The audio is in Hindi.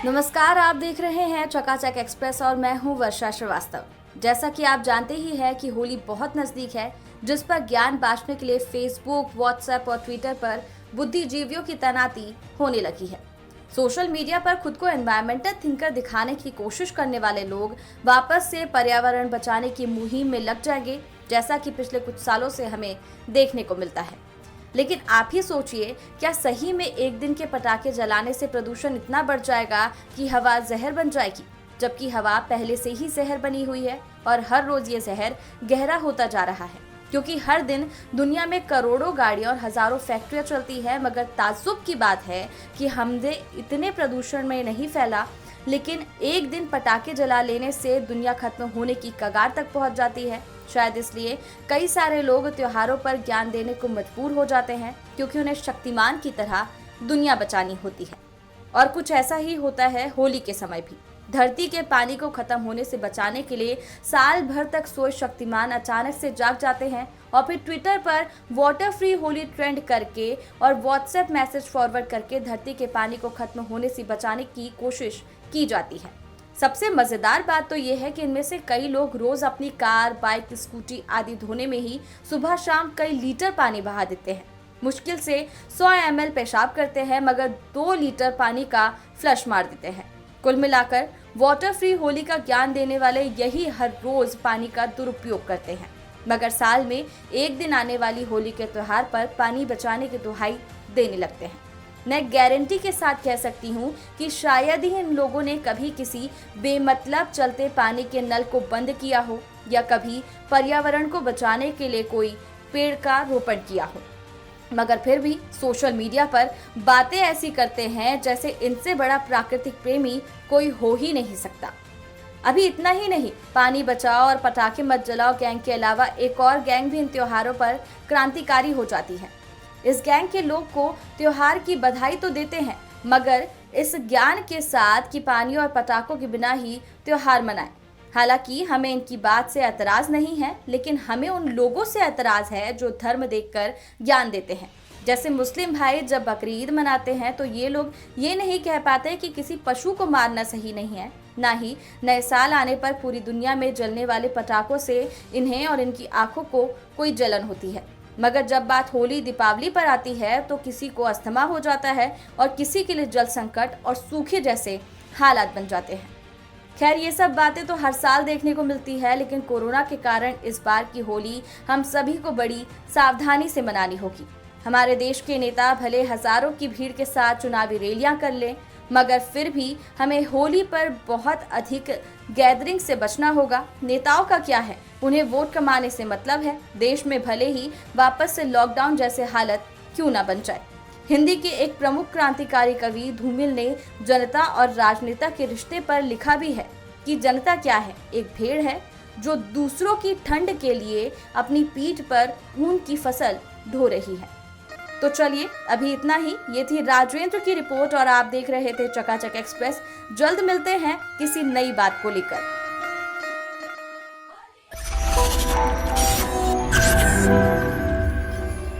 नमस्कार, आप देख रहे हैं चकाचक एक्सप्रेस और मैं हूं वर्षा श्रीवास्तव। जैसा कि आप जानते ही हैं कि होली बहुत नज़दीक है, जिस पर ज्ञान बांटने के लिए फेसबुक, व्हाट्सएप और ट्विटर पर बुद्धिजीवियों की तैनाती होने लगी है। सोशल मीडिया पर खुद को एनवायरमेंटल थिंकर दिखाने की कोशिश करने वाले लोग वापस से पर्यावरण बचाने की मुहिम में लग जाएंगे, जैसा कि पिछले कुछ सालों से हमें देखने को मिलता है। लेकिन आप ही सोचिए, क्या सही में एक दिन के पटाखे जलाने से प्रदूषण इतना बढ़ जाएगा कि हवा जहर बन जाएगी, जबकि हवा पहले से ही जहर बनी हुई है और हर रोज ये जहर गहरा होता जा रहा है, क्योंकि हर दिन दुनिया में करोड़ों गाड़ियां और हजारों फैक्ट्रियां चलती है। मगर ताज्जुब की बात है कि हमने इतने प्रदूषण में नहीं फैला, लेकिन एक दिन पटाखे जला लेने से दुनिया खत्म होने की कगार तक पहुंच जाती है। शायद इसलिए कई सारे लोग त्योहारों पर ज्ञान देने को मजबूर हो जाते हैं, क्योंकि उन्हें शक्तिमान की तरह दुनिया बचानी होती है। और कुछ ऐसा ही होता है होली के समय भी। धरती के पानी को खत्म होने से बचाने के लिए साल भर तक सोए शक्तिमान अचानक से जाग जाते हैं और फिर ट्विटर पर वाटर फ्री होली ट्रेंड करके और व्हाट्सएप मैसेज फॉरवर्ड करके धरती के पानी को खत्म होने से बचाने की कोशिश की जाती है। सबसे मजेदार बात तो ये है कि इनमें से कई लोग रोज अपनी कार, बाइक, स्कूटी आदि धोने में ही सुबह शाम कई लीटर पानी बहा देते हैं। मुश्किल से 100 ml पेशाब करते हैं, मगर 2 लीटर पानी का फ्लश मार देते हैं। कुल मिलाकर वाटर फ्री होली का ज्ञान देने वाले यही हर रोज पानी का दुरुपयोग करते हैं, मगर साल में एक दिन आने वाली होली के त्योहार पर पानी बचाने की दुहाई देने लगते हैं। मैं गारंटी के साथ कह सकती हूँ कि शायद ही इन लोगों ने कभी किसी बेमतलब चलते पानी के नल को बंद किया हो या कभी पर्यावरण को बचाने के लिए कोई पेड़ का रोपण किया हो, मगर फिर भी सोशल मीडिया पर बातें ऐसी करते हैं जैसे इनसे बड़ा प्राकृतिक प्रेमी कोई हो ही नहीं सकता। अभी इतना ही नहीं, पानी बचाओ और पटाखे मत जलाओ गैंग के अलावा एक और गैंग भी इन त्योहारों पर क्रांतिकारी हो जाती है। इस गैंग के लोग को त्योहार की बधाई तो देते हैं, मगर इस ज्ञान के साथ कि पानी और पटाखों के बिना ही त्योहार मनाएं। हालांकि हमें इनकी बात से एतराज नहीं है, लेकिन हमें उन लोगों से एतराज है जो धर्म देखकर ज्ञान देते हैं। जैसे मुस्लिम भाई जब बकरीद मनाते हैं तो ये लोग ये नहीं कह पाते कि किसी पशु को मारना सही नहीं है, ना ही नए साल आने पर पूरी दुनिया में जलने वाले पटाखों से इन्हें और इनकी आंखों को कोई जलन होती है। मगर जब बात होली, दीपावली पर आती है तो किसी को अस्थमा हो जाता है और किसी के लिए जल संकट और सूखे जैसे हालात बन जाते हैं। खैर, ये सब बातें तो हर साल देखने को मिलती है, लेकिन कोरोना के कारण इस बार की होली हम सभी को बड़ी सावधानी से मनानी होगी। हमारे देश के नेता भले हजारों की भीड़ के साथ चुनावी रैलियां कर लें, मगर फिर भी हमें होली पर बहुत अधिक गैदरिंग से बचना होगा। नेताओं का क्या है, उन्हें वोट कमाने से मतलब है। देश में भले ही वापस से लॉकडाउन जैसे हालत क्यों ना बन जाए। हिंदी के एक प्रमुख क्रांतिकारी कवि धूमिल ने जनता और राजनेता के रिश्ते पर लिखा भी है कि जनता क्या है, एक भेड़ है जो दूसरों की ठंड के लिए अपनी पीठ पर ऊन की फसल ढो रही है। तो चलिए, अभी इतना ही। ये थी राजेंद्र की रिपोर्ट और आप देख रहे थे चकाचक एक्सप्रेस। जल्द मिलते हैं किसी नई बात को लेकर।